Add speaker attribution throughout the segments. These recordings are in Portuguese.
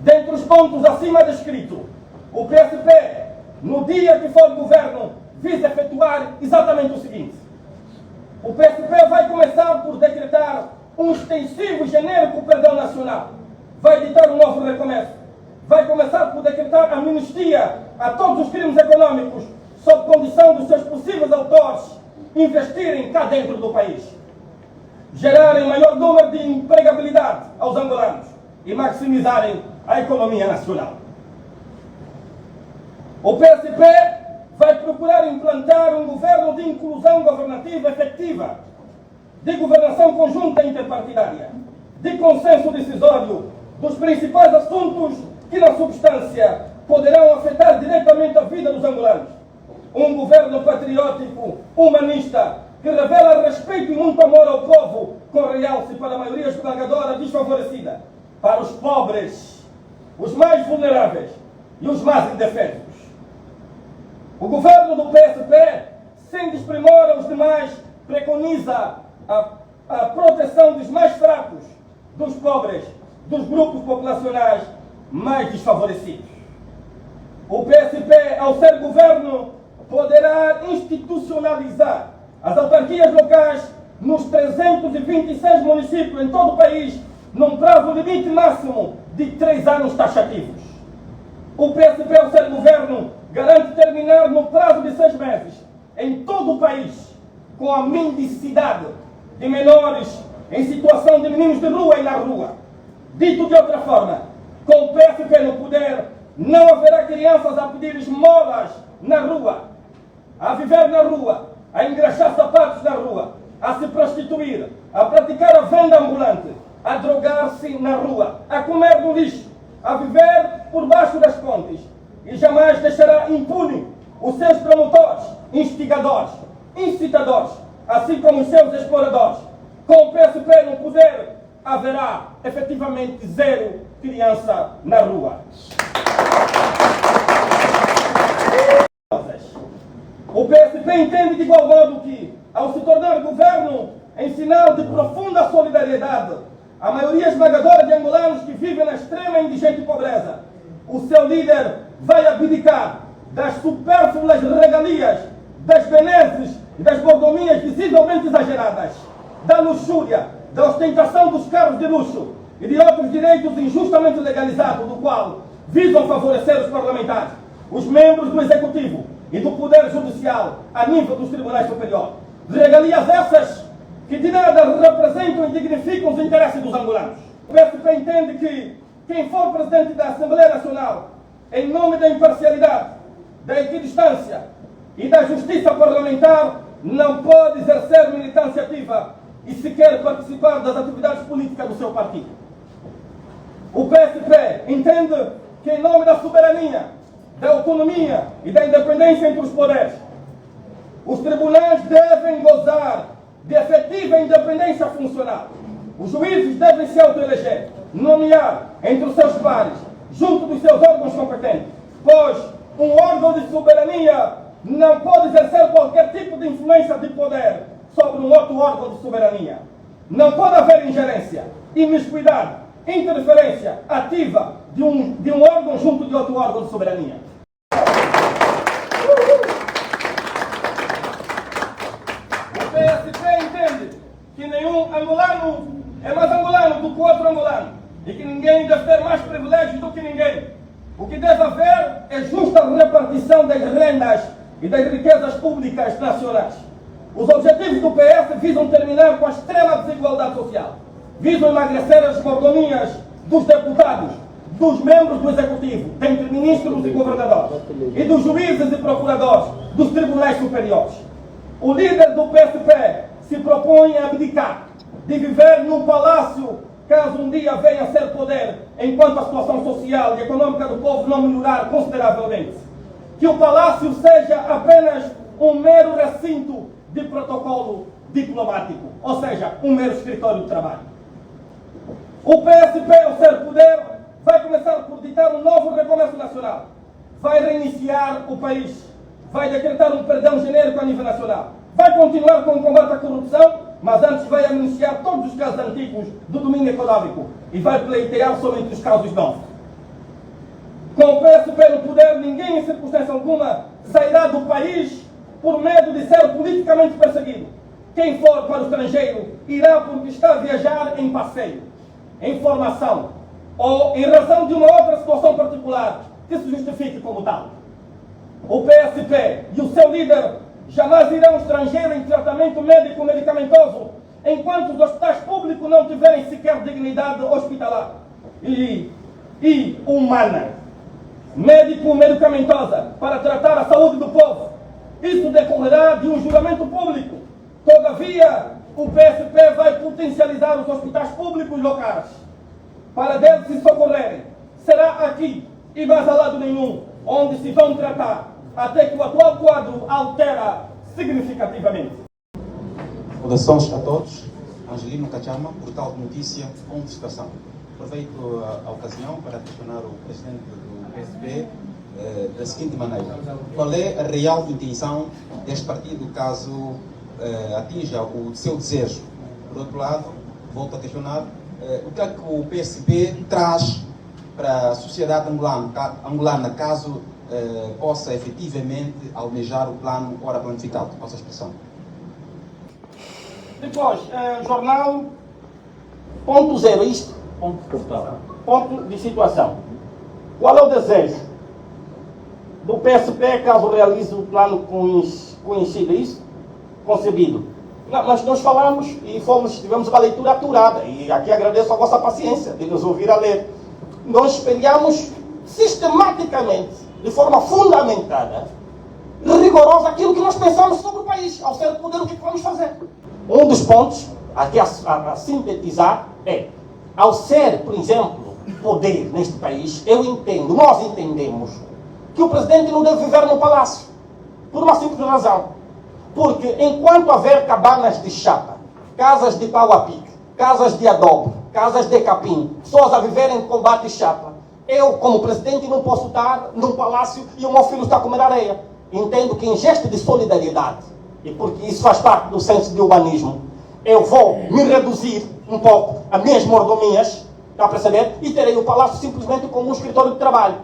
Speaker 1: Dentre os pontos acima descritos, o PSP, no dia que for governo, visa efetuar exatamente o seguinte. O PSP vai começar por decretar um extensivo e genérico perdão nacional. Vai editar um novo recomeço. Vai começar por decretar amnistia a todos os crimes econômicos, sob condição dos seus possíveis autores investirem cá dentro do país, gerarem maior número de empregabilidade aos angolanos e maximizarem a economia nacional. O PSP vai procurar implantar um governo de inclusão governativa efetiva, de governação conjunta e interpartidária, de consenso decisório dos principais assuntos que, na substância, poderão afetar diretamente a vida dos angolanos. Um governo patriótico, humanista, que revela respeito e muito amor ao povo, com realce para a maioria esmagadora desfavorecida, para os pobres, os mais vulneráveis e os mais indefesos. O governo do PSP, sem desprimor aos demais, preconiza a proteção dos mais fracos, dos pobres, dos grupos populacionais mais desfavorecidos. O PSP, ao ser governo, poderá institucionalizar as autarquias locais nos 326 municípios em todo o país, num prazo limite máximo de 3 anos taxativos. O PSP, ao ser governo, garante terminar no prazo de 6 meses, em todo o país, com a mendicidade de menores em situação de meninos de rua e na rua. Dito de outra forma, com o PSP no poder, não haverá crianças a pedir esmolas na rua, a viver na rua, a engraxar sapatos na rua, a se prostituir, a praticar a venda ambulante, a drogar-se na rua, a comer no lixo, a viver por baixo das pontes, e jamais deixará impune os seus promotores, instigadores, incitadores, assim como os seus exploradores. Com o PSP no poder, haverá efetivamente 0 criança na rua. O PSP entende de igual modo que, ao se tornar governo, em sinal de profunda solidariedade, a maioria esmagadora de angolanos que vivem na extrema indigente pobreza, o seu líder vai abdicar das supérfluas regalias, das benesses e das mordomias visivelmente exageradas, da luxúria, da ostentação dos carros de luxo e de outros direitos injustamente legalizados, do qual visam favorecer os parlamentares, os membros do Executivo e do Poder Judicial a nível dos tribunais superiores. Regalias essas que de nada representam e dignificam os interesses dos angolanos. O PSP entende que quem for presidente da Assembleia Nacional, em nome da imparcialidade, da equidistância e da justiça parlamentar, não pode exercer militância ativa e sequer participar das atividades políticas do seu partido. O PSP entende que, em nome da soberania, da autonomia e da independência entre os poderes, os tribunais devem gozar de efetiva independência funcional. Os juízes devem se autoeleger, nomear entre os seus pares, junto dos seus órgãos competentes, pois um órgão de soberania não pode exercer qualquer tipo de influência de poder sobre um outro órgão de soberania. Não pode haver ingerência, imiscuidade, interferência ativa de um órgão junto de outro órgão de soberania. O PSP entende que nenhum angolano é mais angolano do que outro angolano e que ninguém deve ter mais privilégios do que ninguém. O que deve haver é justa repartição das rendas e das riquezas públicas nacionais. Os objetivos do PS visam terminar com a extrema desigualdade social. Visam emagrecer as mordomias dos deputados, dos membros do Executivo, dentre ministros e governadores, e dos juízes e procuradores dos tribunais superiores. O líder do PSP se propõe a abdicar de viver num palácio, caso um dia venha a ser poder, enquanto a situação social e econômica do povo não melhorar consideravelmente. Que o palácio seja apenas um mero recinto de protocolo diplomático, ou seja, um mero escritório de trabalho. O PSP, ao ser poder, vai começar por ditar um novo recomeço nacional. Vai reiniciar o país. Vai decretar um perdão genérico a nível nacional. Vai continuar com o combate à corrupção, mas antes vai anunciar todos os casos antigos do domínio econômico e vai pleitear somente os casos novos. PSP no poder, ninguém em circunstância alguma sairá do país por medo de ser politicamente perseguido. Quem for para o estrangeiro irá porque está a viajar em passeio, em formação ou em razão de uma outra situação particular que se justifique como tal. O PSP e o seu líder jamais irão ao estrangeiro em tratamento médico medicamentoso enquanto os hospitais públicos não tiverem sequer dignidade hospitalar e humana, médico-medicamentosa, para tratar a saúde do povo. Isso decorrerá de um julgamento público. Todavia, o PSP vai potencializar os hospitais públicos locais para deles se socorrerem. Será aqui e mais a lado nenhum onde se vão tratar, até que o atual quadro altera significativamente.
Speaker 2: Saudações a todos. Angelino Cachama, Portal de Notícia, Contestação. Aproveito a ocasião para questionar o presidente do PSP da seguinte maneira: qual é a real intenção deste partido caso atinja o seu desejo? Por outro lado, volto a questionar o que é que o PSP traz para a sociedade angolana caso possa efetivamente almejar o plano ora planificado. Passa a expressão.
Speaker 1: Depois, jornal, ponto zero, isto, ponto de situação. Qual é o desejo do PSP caso realize o plano conhecido, isso? Concebido. Mas nós falamos e tivemos uma leitura apurada, e aqui agradeço a vossa paciência de nos ouvir a ler. Nós espelhamos sistematicamente, de forma fundamentada, rigorosa, aquilo que nós pensamos sobre o país, ao ser poder, o que vamos fazer. Um dos pontos, aqui a sintetizar, é, ao ser, por exemplo, poder neste país, nós entendemos, que o presidente não deve viver no palácio, por uma simples razão. Porque enquanto houver cabanas de chapa, casas de pau a pique, casas de adobe, casas de capim, pessoas a viverem com bate e chapa, eu, como presidente, não posso estar num palácio e o meu filho está a comer areia. Entendo que em gesto de solidariedade, e porque isso faz parte do senso de humanismo, eu vou me reduzir um pouco a minhas mordomias, está a perceber? E terei o palácio simplesmente como um escritório de trabalho.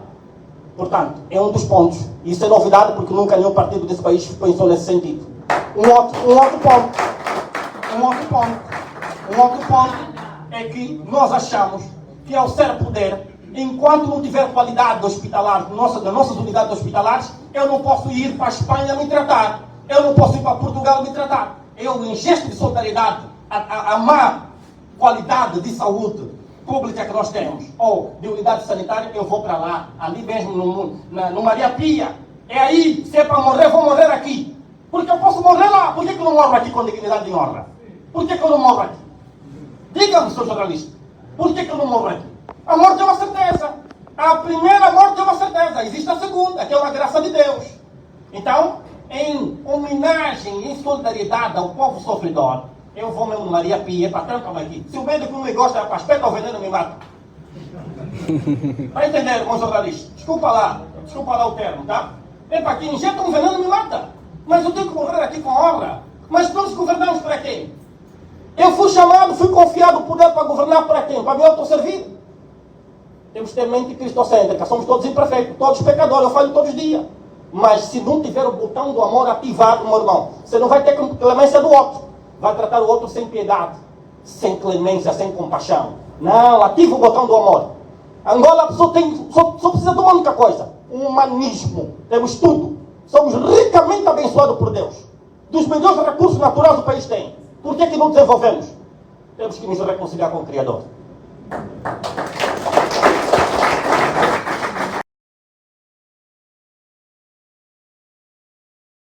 Speaker 1: Portanto, é um dos pontos. Isso é novidade porque nunca nenhum partido desse país pensou nesse sentido. Um outro ponto é que nós achamos que ao ser poder, enquanto não tiver qualidade hospitalar das nossas unidades hospitalares, eu não posso ir para a Espanha me tratar. Eu não posso ir para Portugal me tratar. Eu, em gesto de solidariedade, a má qualidade de saúde pública que nós temos, ou de unidade sanitária, eu vou para lá, ali mesmo no Maria Pia. É aí, se é para morrer, vou morrer aqui. Porque eu posso morrer lá. Por que eu não morro aqui com dignidade e honra? Por que eu não morro aqui? Diga-me, senhor jornalista, por que eu não morro aqui? A morte é uma certeza. A primeira morte é uma certeza. Existe a segunda, que é uma graça de Deus. Então, em homenagem, em solidariedade ao povo sofredor, eu vou mesmo no Maria Pia, para tanto aqui. Se o médico não me gosta, para espeta o veneno, me mata. Para entender, irmão jornalista, desculpa lá o termo, tá? É para quem injeta um veneno, me mata. Mas eu tenho que morrer aqui com honra. Mas nós governamos para quem? Eu fui chamado, fui confiado o poder para governar para quem? Para me autosservir. Temos que ter mente cristocêntrica. Somos todos imperfeitos, todos pecadores. Eu falho todos os dias. Mas se não tiver o botão do amor ativado, meu irmão, você não vai ter clemência do outro. Vai tratar o outro sem piedade, sem clemência, sem compaixão. Não, ativa o botão do amor. Angola, a pessoa só precisa de uma única coisa: humanismo. Temos tudo. Somos ricamente abençoados por Deus. Dos melhores recursos naturais do país tem. Por que não desenvolvemos? Temos que nos reconciliar com o Criador.